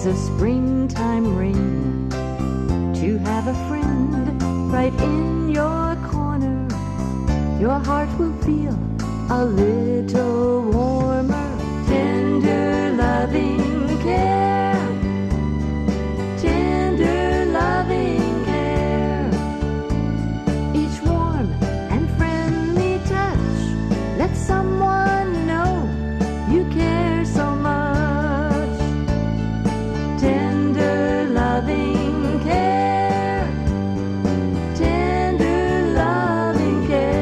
is a springtime ring to have a friend right in your corner. Your heart will feel a little warmer. Tender loving care, tender loving care. Each warm and friendly touch lets someone know you care so much. Tender loving care, tender loving care.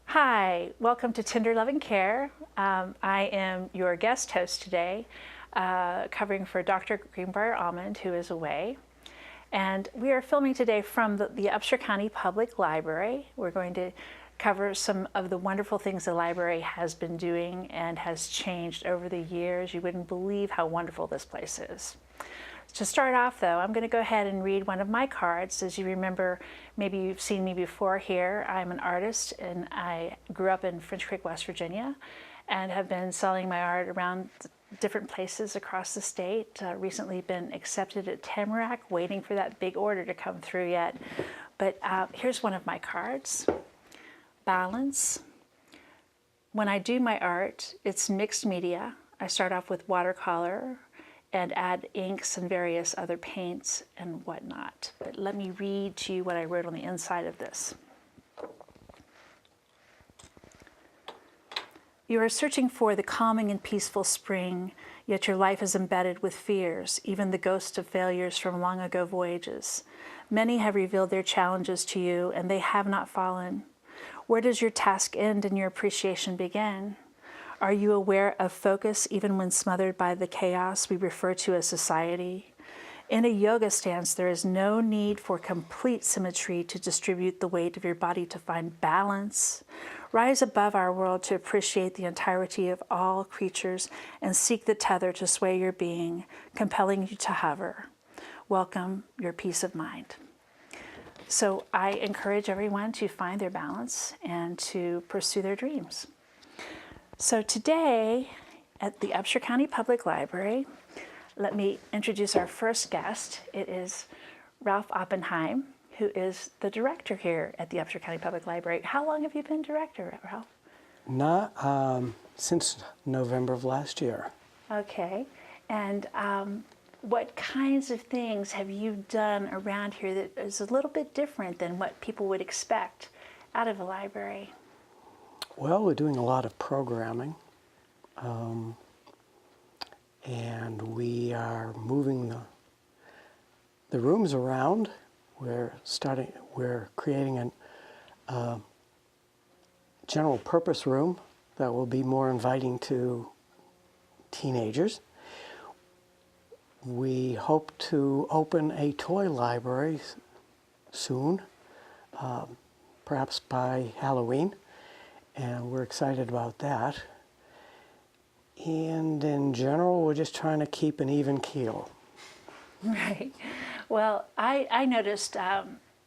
Hi, welcome to Tender Loving Care. I am your guest host today, covering for Dr. Greenbrier Almond, who is away. And we are filming today from the Upshur County Public Library. We're going to cover some of the wonderful things the library has been doing and has changed over the years. You wouldn't believe how wonderful this place is. To start off though, I'm going to go ahead and read one of my cards. As you remember, maybe you've seen me before here. I'm an artist and I grew up in French Creek, West Virginia, and have been selling my art around different places across the state. Recently been accepted at Tamarack, waiting for that big order to come through yet. But here's one of my cards. Balance. When I do my art, it's mixed media. I start off with watercolor and add inks and various other paints and whatnot. But let me read to you what I wrote on the inside of this. You are searching for the calming and peaceful spring, yet your life is embedded with fears, even the ghosts of failures from long ago voyages. Many have revealed their challenges to you, and they have not fallen. Where does your task end and your appreciation begin? Are you aware of focus even when smothered by the chaos we refer to as society? In a yoga stance, there is no need for complete symmetry to distribute the weight of your body to find balance. Rise above our world to appreciate the entirety of all creatures and seek the tether to sway your being, compelling you to hover. Welcome your peace of mind. So I encourage everyone to find their balance and to pursue their dreams. So today at the Upshur County Public Library, let me introduce our first guest. It is Ralph Oppenheim, who is the director here at the Upshur County Public Library. How long have you been director, Ralph? Since November of last year. Okay. And what kinds of things have you done around here that is a little bit different than what people would expect out of a library? Well, we're doing a lot of programming, and we are moving the rooms around. We're creating a general purpose room that will be more inviting to teenagers. We hope to open a toy library soon, perhaps by Halloween. And we're excited about that. And in general, we're just trying to keep an even keel. Right. Well, I noticed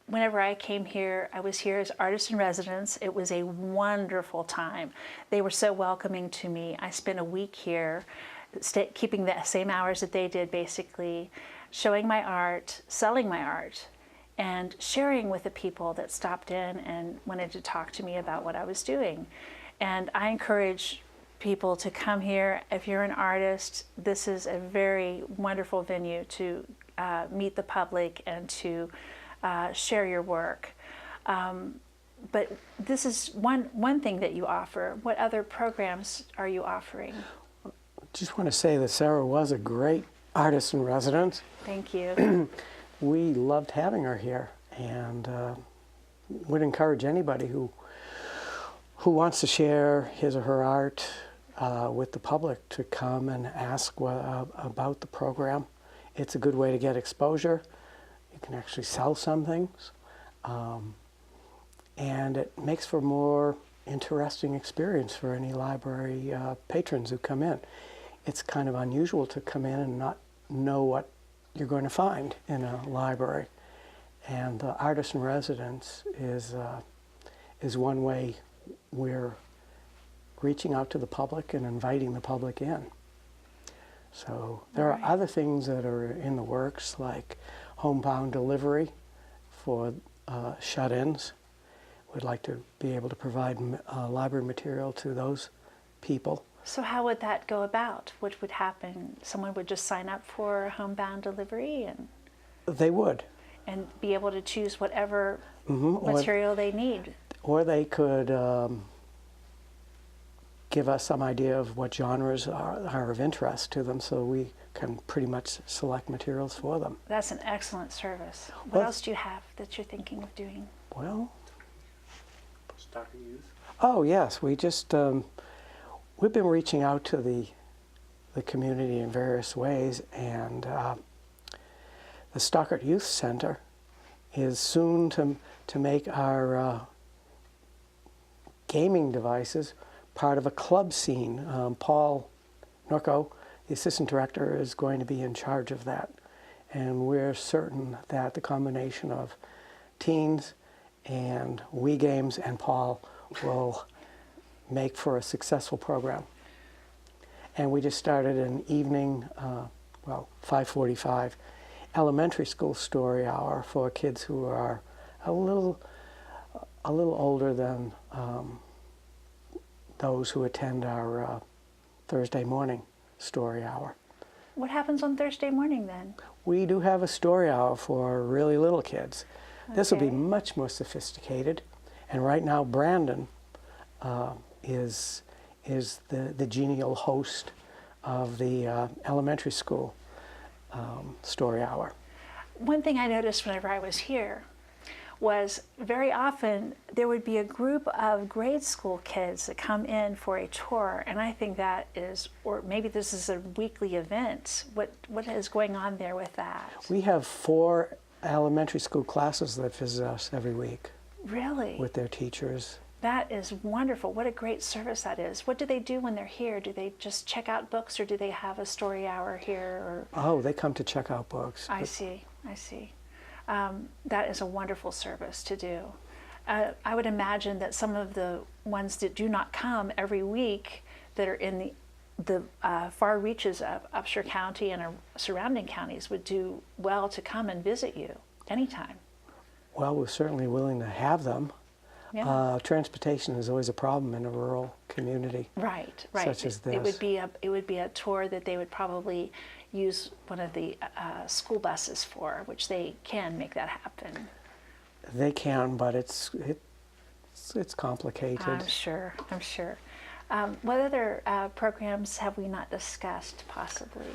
whenever I came here, I was here as artist in residence. It was a wonderful time. They were so welcoming to me. I spent a week here, keeping the same hours that they did, basically, showing my art, selling my art, and sharing with the people that stopped in and wanted to talk to me about what I was doing. And I encourage people to come here. If you're an artist, this is a very wonderful venue to meet the public and to share your work. But this is one thing that you offer. What other programs are you offering? I just want to say that Sarah was a great artist in residence. Thank you. We loved having her here, and would encourage anybody who wants to share his or her art with the public to come and ask about the program. It's a good way to get exposure. You can actually sell some things, and it makes for a more interesting experience for any library patrons who come in. It's kind of unusual to come in and not know what you're going to find in a library. And the artist in residence is one way we're reaching out to the public and inviting the public in. So there Right. are other things that are in the works, like homebound delivery for shut-ins. We'd like to be able to provide library material to those people. So how would that go about? What would happen? Someone would just sign up for homebound delivery They would. and be able to choose whatever Or- material they need. Or they could give us some idea of what genres are of interest to them, so we can pretty much select materials for them. That's an excellent service. What Well- else do you have that you're thinking of doing? Well, Stockard Youth. oh yes, we just we've been reaching out to the community in various ways, and the Stockard Youth Center is soon to make our gaming devices part of a club scene. Paul Norco, the assistant director, is going to be in charge of that, and we're certain that the combination of teens and Wii games and Paul will make for a successful program. And we just started an evening, 5:45, elementary school story hour for kids who are a little older than those who attend our Thursday morning story hour. What happens on Thursday morning then? We do have a story hour for really little kids. This will be Okay. much more sophisticated, and right now Brandon is the genial host of the elementary school story hour. One thing I noticed whenever I was here was very often there would be a group of grade school kids that come in for a tour, and I think that is, or maybe this is a weekly event. What is going on there with that? We have 4 elementary school classes that visit us every week Really? with their teachers. That is wonderful. What a great service that is. What do they do when they're here? Do they just check out books, or do they have a story hour here? Or Oh, they come to check out books. I see. That is a wonderful service to do. I would imagine that some of the ones that do not come every week, that are in the far reaches of Upshur County and surrounding counties, would do well to come and visit you anytime. Well, we're certainly willing to have them. Yeah. Transportation is always a problem in a rural community. Right. Such as It this. would be a tour that they would probably use one of the school buses for, which they can make that happen. They can, but it's complicated. I'm sure. What other programs have we not discussed, possibly?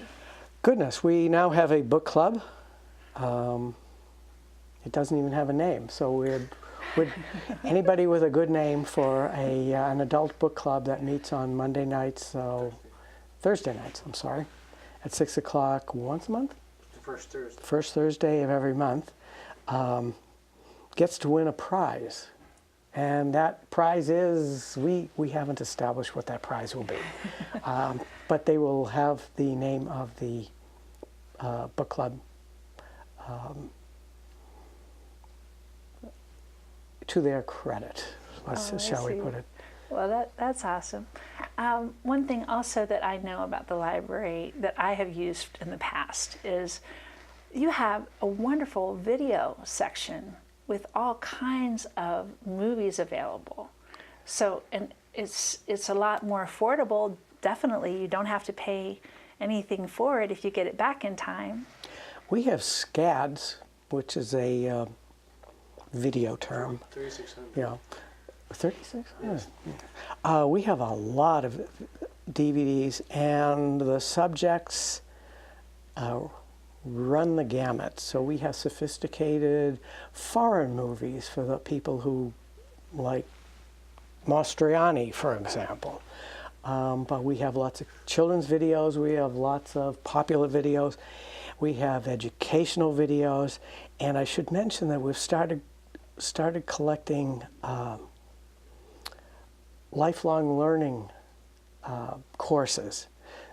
Goodness, we now have a book club. It doesn't even have a name, so would anybody with a good name for an adult book club that meets on Thursday nights, at 6 o'clock once a month? The first Thursday. First Thursday of every month, gets to win a prize. And that prize is, we haven't established what that prize will be. But they will have the name of the book club to their credit, shall we put it. Well, that's awesome. One thing also that I know about the library that I have used in the past is you have a wonderful video section with all kinds of movies available. So, and it's a lot more affordable. Definitely, you don't have to pay anything for it if you get it back in time. We have SCADs, which is a video term. 3,600. You know, 36? Yes. We have a lot of DVDs, and the subjects run the gamut. So we have sophisticated foreign movies for the people who like Mastroianni, for example. But we have lots of children's videos. We have lots of popular videos. We have educational videos. And I should mention that we've started collecting lifelong learning courses.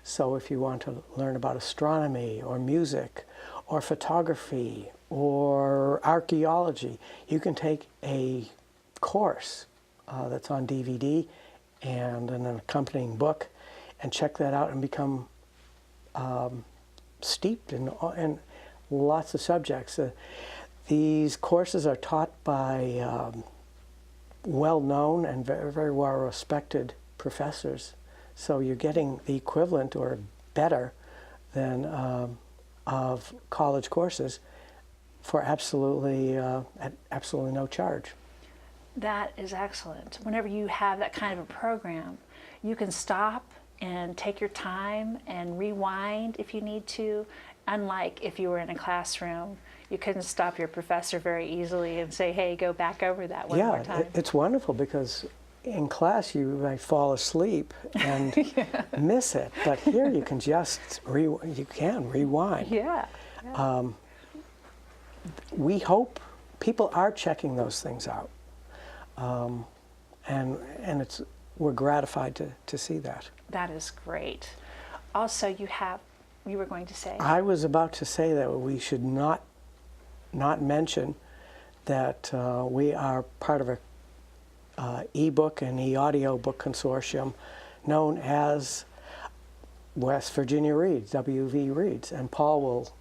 So if you want to learn about astronomy or music or photography or archaeology, you can take a course that's on DVD and an accompanying book, and check that out and become steeped in lots of subjects. These courses are taught by well-known and very, very well-respected professors, so you're getting the equivalent or better than of college courses for absolutely at absolutely no charge. That is excellent. Whenever you have that kind of a program, you can stop and take your time and rewind if you need to. Unlike if you were in a classroom, you couldn't stop your professor very easily and say, hey, go back over that one more time. It's wonderful because in class you might fall asleep and miss it, but here you can just rewind. Yeah. We hope people are checking those things out, and we're gratified to see that. That is great. Also, you were going to say? I was about to say that we should not mention that we are part of a e-book and e-audio book consortium known as West Virginia Reads, WV Reads, and Paul will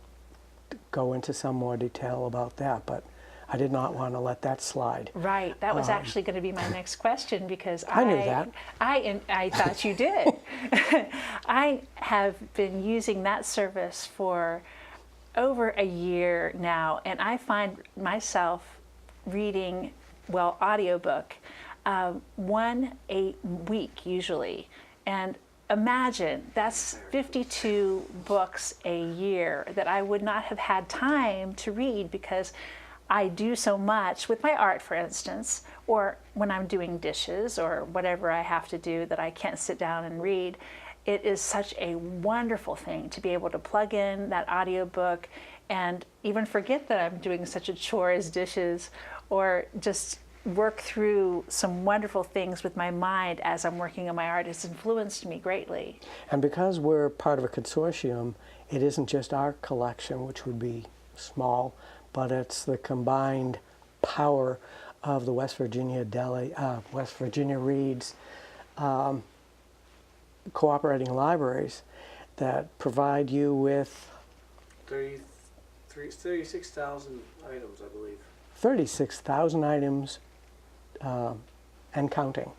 go into some more detail about that, but I did not want to let that slide. Right, that was actually going to be my next question, because I knew that. I thought you did. I have been using that service for over a year now, and I find myself reading, audiobook, one a week usually. And imagine, that's 52 books a year that I would not have had time to read because I do so much with my art, for instance, or when I'm doing dishes or whatever I have to do that I can't sit down and read. It is such a wonderful thing to be able to plug in that audiobook and even forget that I'm doing such a chore as dishes, or just work through some wonderful things with my mind as I'm working on my art. It's influenced me greatly. And because we're part of a consortium, it isn't just our collection, which would be small, but it's the combined power of the West Virginia Reads cooperating libraries that provide you with 36,000 items, I believe. 36,000 items and counting.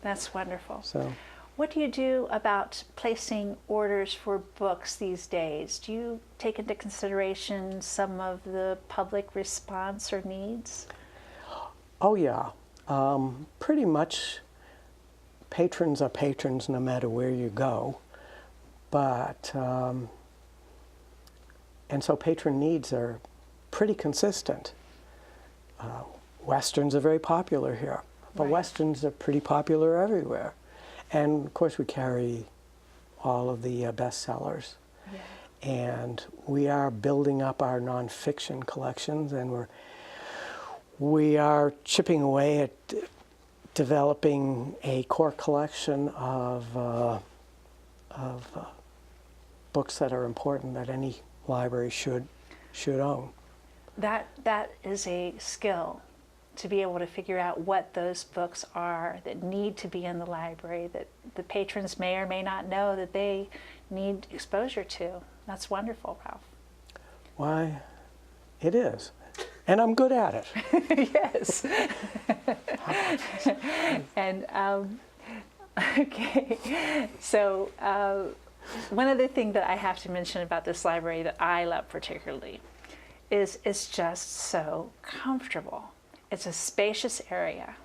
That's wonderful. So, what do you do about placing orders for books these days? Do you take into consideration some of the public response or needs? oh yeah, pretty much patrons are patrons no matter where you go, but and so patron needs are pretty consistent. Westerns are very popular here, but Right. Westerns are pretty popular everywhere. And of course we carry all of the bestsellers. Yeah. And we are building up our nonfiction collections, and we are chipping away at developing a core collection of books that are important that any library should own. That is a skill, to be able to figure out what those books are that need to be in the library, that the patrons may or may not know that they need exposure to. That's wonderful, Ralph. Why, it is. And I'm good at it. Yes. And okay, so one other thing that I have to mention about this library that I love particularly is it's just so comfortable. It's a spacious area.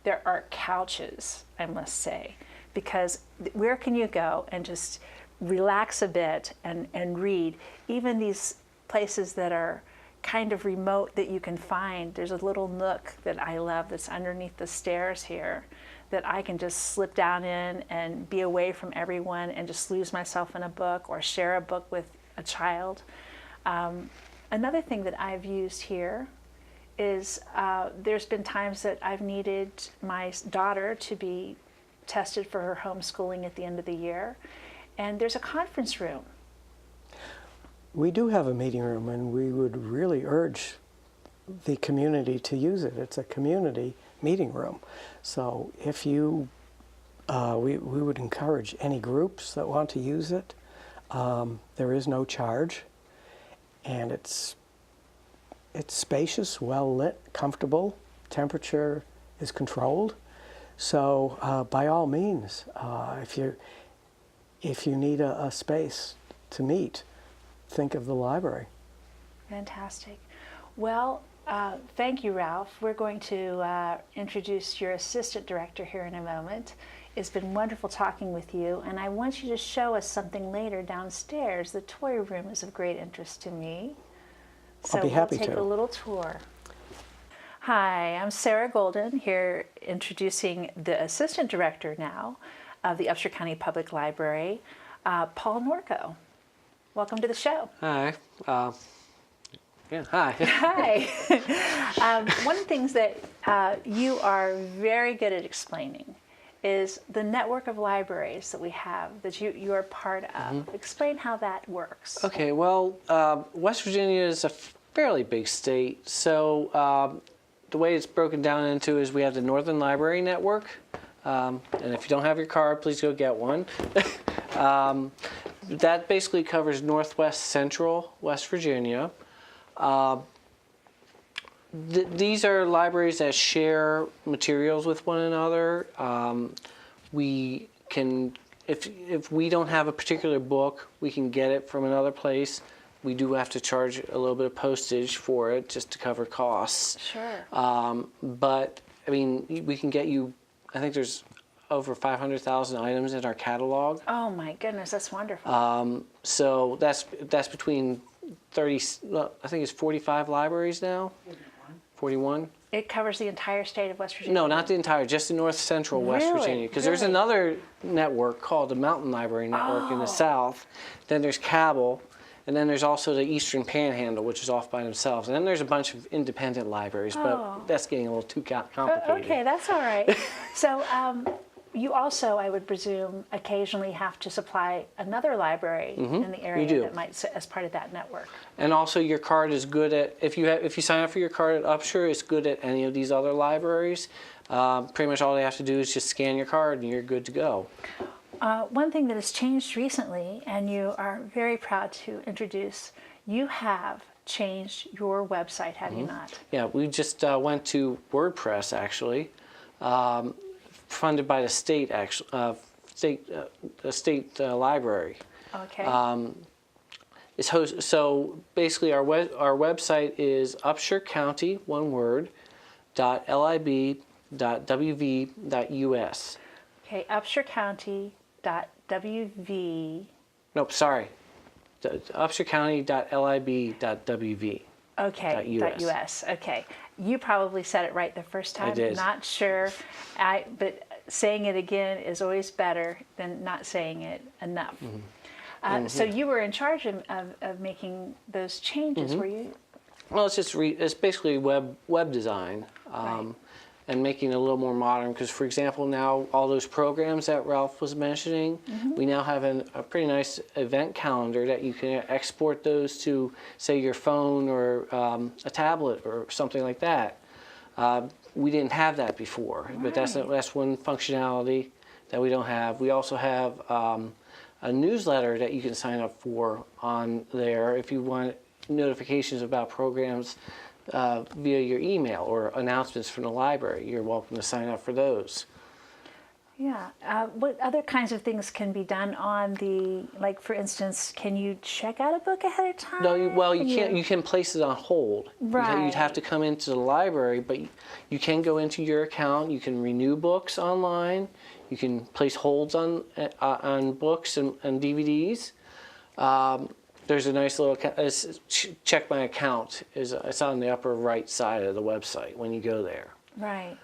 There are couches, I must say, because where can you go and just relax a bit and read? Even these places that are kind of remote that you can find, there's a little nook that I love that's underneath the stairs here that I can just slip down in and be away from everyone and just lose myself in a book or share a book with a child. Another thing that I've used here is there's been times that I've needed my daughter to be tested for her homeschooling at the end of the year, and there's a conference room. We do have a meeting room, and we would really urge the community to use it. It's a community meeting room. So if you we would encourage any groups that want to use it. There is no charge, and it's spacious, well lit, comfortable. Temperature is controlled. So by all means, if you need a space to meet, think of the library. Fantastic. Well, thank you, Ralph. We're going to introduce your assistant director here in a moment. It's been wonderful talking with you, and I want you to show us something later downstairs. The toy room is of great interest to me. So I'll be happy we'll take to. a little tour. Hi, I'm Sarah Golden here introducing the assistant director now of the Upshur County Public Library, Paul Norco. Welcome to the show. Hi. Yeah, hi. Hi. One of the things that you are very good at explaining is the network of libraries that we have, that you are part of. Explain how that works. Okay, well, West Virginia is a fairly big state, so the way it's broken down into is we have the Northern Library Network, and if you don't have your card, please go get one. That basically covers northwest central West Virginia. These are libraries that share materials with one another. We can, if we don't have a particular book, we can get it from another place. We do have to charge a little bit of postage for it just to cover costs. Sure. But I mean, we can get you, I think there's over 500,000 items in our catalog. Oh my goodness, that's wonderful. So that's between 30, well, I think it's 45 libraries now. 41. It covers the entire state of West Virginia. No, not the entire, just the north central West Really? Virginia. Because there's Really? another network called the Mountain Library Network in the south. Then there's Cabell. And then there's also the Eastern Panhandle, which is off by themselves. And then there's a bunch of independent libraries, but that's getting a little too complicated. Okay, that's all right. So you also, I would presume, occasionally have to supply another library in the area do. that might sit as part of that network. And also your card is good at, if you sign up for your card at Upshur, it's good at any of these other libraries. Pretty much all they have to do is just scan your card and you're good to go. One thing that has changed recently, and you are very proud to introduce, you have changed your website, have you not? Yeah, we just went to WordPress actually, funded by the state state library. Okay. It's so basically our website is Upshur County, one word, .lib.wv.us. Okay, upshurcounty.wv. Nope, sorry. upshurcounty.lib.wv. Okay, .us. Okay, you probably said it right the first time. I did. Not sure, but saying it again is always better than not saying it enough. So you were in charge of making those changes, were you? Well, it's basically web design. Right. And making it a little more modern, because for example now all those programs that Ralph was mentioning, we now have a pretty nice event calendar that you can export those to, say, your phone or a tablet or something like that. We didn't have that before, but that's one functionality that we don't have. We also have a newsletter that you can sign up for on there if you want notifications about programs via your email or announcements from the library. You're welcome to sign up for those. Yeah. What other kinds of things can be done on the, like for instance, can you check out a book ahead of time? No, you can't. You can place it on hold. Right. You'd have to come into the library, but you can go into your account. You can renew books online. You can place holds on books and DVDs. There's a nice little, check my account. It's on the upper right side of the website when you go there. Right.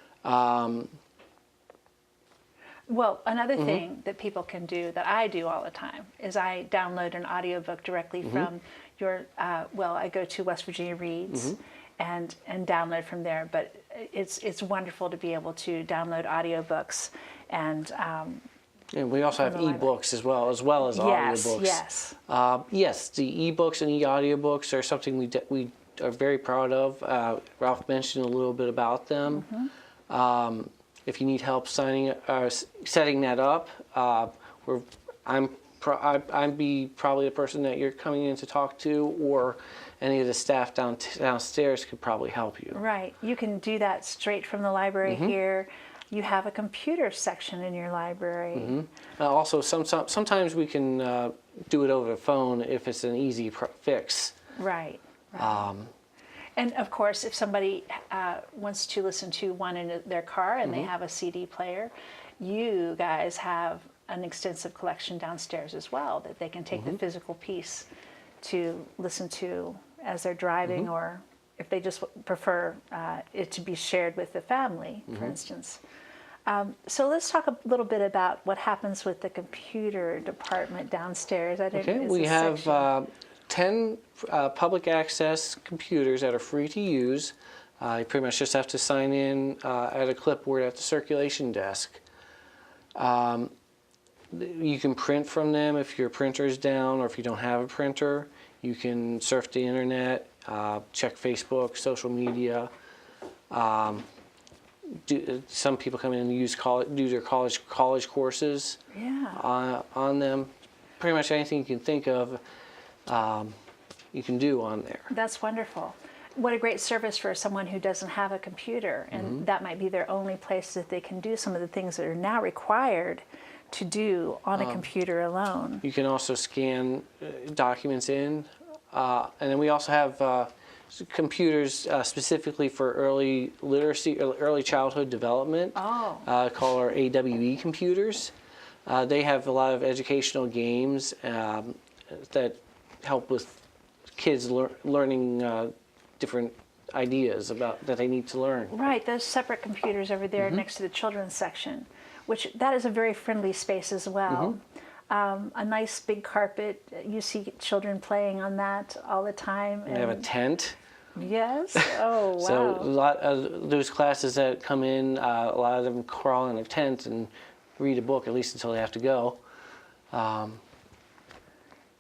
Well, another thing that people can do, that I do all the time, is I download an audiobook directly from your, I go to West Virginia Reads and download from there. But it's wonderful to be able to download audiobooks and and we also have e-books as well as audiobooks. Yes. Yes, the e-books and e-audiobooks are something we are very proud of. Ralph mentioned a little bit about them. if you need help setting that up, I'd be probably the person that you're coming in to talk to, or any of the staff downstairs could probably help you. Right. You can do that straight from the library here. You have a computer section in your library. Also, sometimes we can do it over the phone if it's an easy fix. Right. And of course, if somebody wants to listen to one in their car and they have a CD player, you guys have an extensive collection downstairs as well that they can take the physical piece to listen to as they're driving, or if they just prefer it to be shared with the family, for instance. So let's talk a little bit about what happens with the computer department downstairs. We have 10 public access computers that are free to use. You pretty much just have to sign in at a clipboard at the circulation desk. You can print from them if your printer is down, or if you don't have a printer. You can surf the internet, check Facebook, social media. Some people come in and do their college courses on them. Pretty much anything you can think of, you can do on there. That's wonderful. What a great service for someone who doesn't have a computer, and that might be their only place that they can do some of the things that are now required to do on a computer alone. You can also scan documents in, and then we also have computers specifically for early literacy, early childhood development, called our AWE computers. They have a lot of educational games that help with kids learning different ideas that they need to learn. Right, those separate computers over there next to the children's section, which that is a very friendly space as well. A nice big carpet. You see children playing on that all the time. We have a tent. Yes. Oh, wow. So a lot of those classes that come in, a lot of them crawl in a tent and read a book, at least until they have to go. All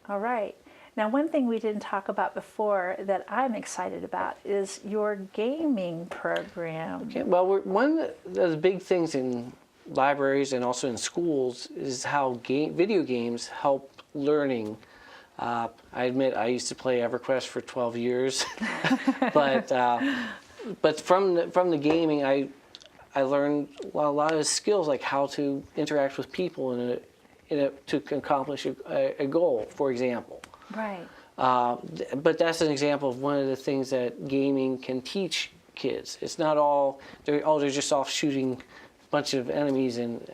right. Now, one thing we didn't talk about before that I'm excited about is your gaming program. Okay. Well, one of the big things in libraries and also in schools is how video games help learning. I admit I used to play EverQuest for 12 years, but from the gaming I learned a lot of skills, like how to interact with people to accomplish a goal, for example. Right. But that's an example of one of the things that gaming can teach kids. It's not all they're just off shooting a bunch of enemies and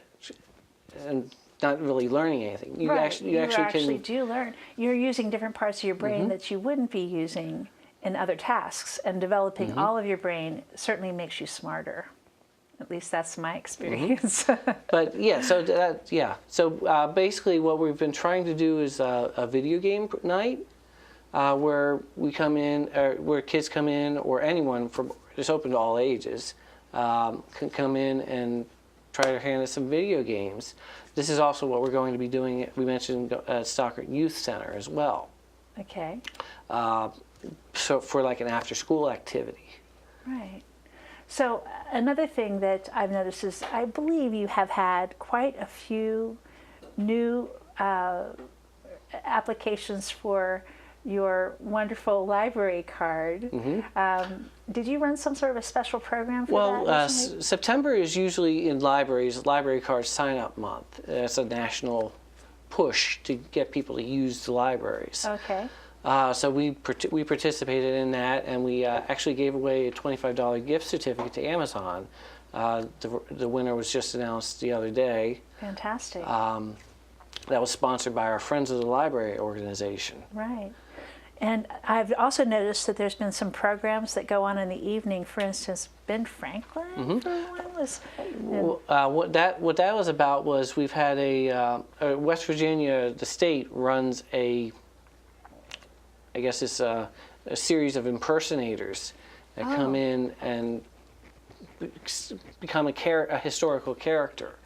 not really learning anything. You actually do learn. You're using different parts of your brain that you wouldn't be using in other tasks, and developing all of your brain certainly makes you smarter. At least that's my experience. But yeah, so basically what we've been trying to do is a video game night where we come in, where kids come in, or anyone from, it's open to all ages, can come in and try their hand at some video games. This is also what we're going to be doing. We mentioned at Stockard Youth Center as well. Okay. So for like an after-school activity. Right. So another thing that I've noticed is I believe you have had quite a few new applications for your wonderful library card. Did you run some sort of a special program for that? September is usually in libraries, Library Card Sign-Up Month. It's a national push to get people to use the libraries. Okay. So we participated in that, and we actually gave away a $25 gift certificate to Amazon. The winner was just announced the other day. Fantastic. That was sponsored by our Friends of the Library organization. Right. And I've also noticed that there's been some programs that go on in the evening. For instance, Ben Franklin for one was. What that was about was we've had West Virginia, the state runs I guess it's a series of impersonators that come in and become a historical character.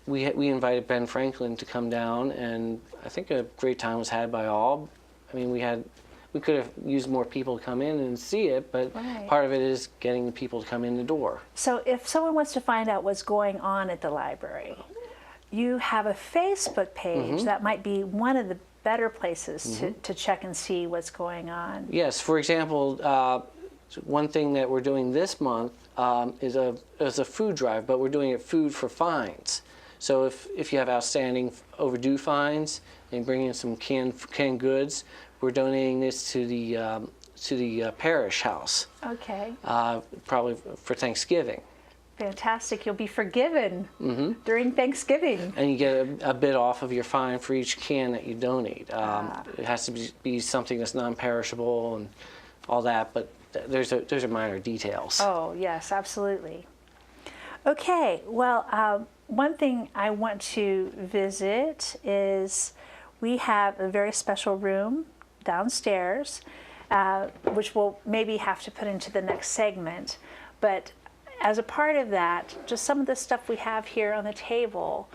We invited Ben Franklin to come down, and I think a great time was had by all. I mean, we we could have used more people to come in and see it, but Right. part of it is getting the people to come in the door. So if someone wants to find out what's going on at the library, you have a Facebook page. That might be one of the better places to check and see what's going on. Yes, for example, one thing that we're doing this month is a food drive, but we're doing it food for fines. So if you have outstanding overdue fines and bring in some canned goods, we're donating this to the parish house, Okay, probably for Thanksgiving. fantastic. You'll be forgiven during Thanksgiving. And you get a bit off of your fine for each can that you donate. It has to be something that's non-perishable and all that, but those are minor details. Oh, yes, absolutely. Okay, well, one thing I want to visit is we have a very special room downstairs, which we'll maybe have to put into the next segment. But as a part of that, just some of the stuff we have here on the table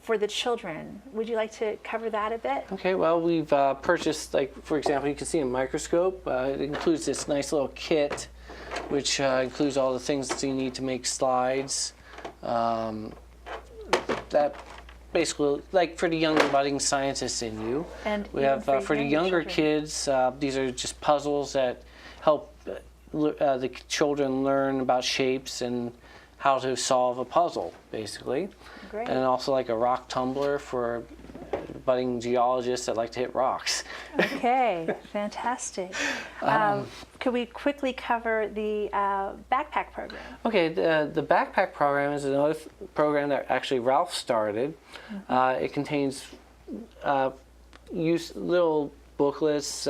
for the children. Would you like to cover that a bit? Okay, well, we've purchased, like, for example, you can see a microscope. It includes this nice little kit, which includes all the things that you need to make slides. That basically, like for the young budding scientists in you. And we even have for the younger children. kids, these are just puzzles that help the children learn about shapes and how to solve a puzzle, basically. Great. And also like a rock tumbler for budding geologists that like to hit rocks. Okay, fantastic. Could we quickly cover the backpack program? Okay, the backpack program is another program that actually Ralph started. It contains little booklets,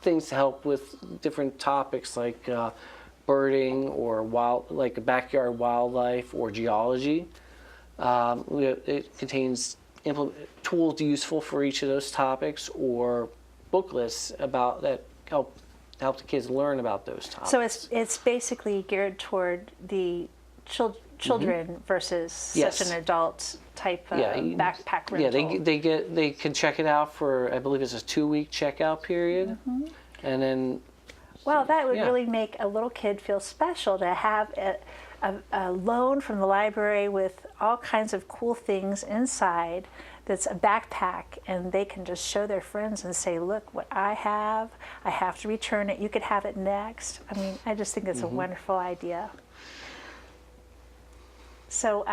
things to help with different topics like birding or like backyard wildlife or geology. It contains tools useful for each of those topics or booklets about that help the kids learn about those topics. So it's basically geared toward the children versus Yes. such an adult type of backpack rental. Yeah, they can check it out for, I believe it's a 2-week checkout period, and then. Well, that would Yeah. really make a little kid feel special to have a loan from the library with all kinds of cool things inside that's a backpack, and they can just show their friends and say, look what I have to return it, you could have it next. I mean, I just think it's a wonderful idea. So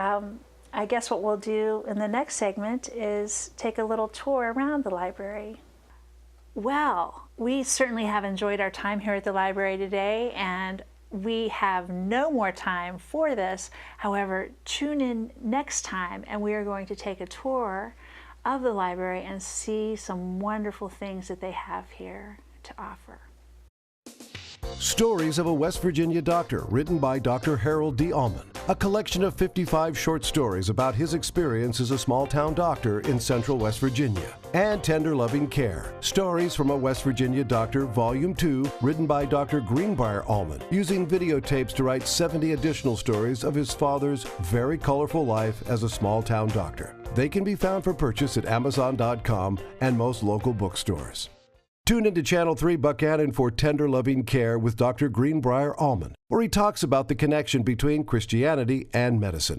I guess what we'll do in the next segment is take a little tour around the library. Well, we certainly have enjoyed our time here at the library today, and we have no more time for this. However, tune in next time, and we are going to take a tour of the library and see some wonderful things that they have here to offer. Stories of a West Virginia Doctor, written by Dr. Harold D. Allman. A collection of 55 short stories about his experience as a small-town doctor in central West Virginia. And Tender Loving Care. Stories from a West Virginia Doctor, Volume 2, written by Dr. Greenbrier Allman, using videotapes to write 70 additional stories of his father's very colorful life as a small-town doctor. They can be found for purchase at Amazon.com and most local bookstores. Tune into Channel 3 Buckhannon for Tender Loving Care with Dr. Greenbrier Allman, where he talks about the connection between Christianity and medicine.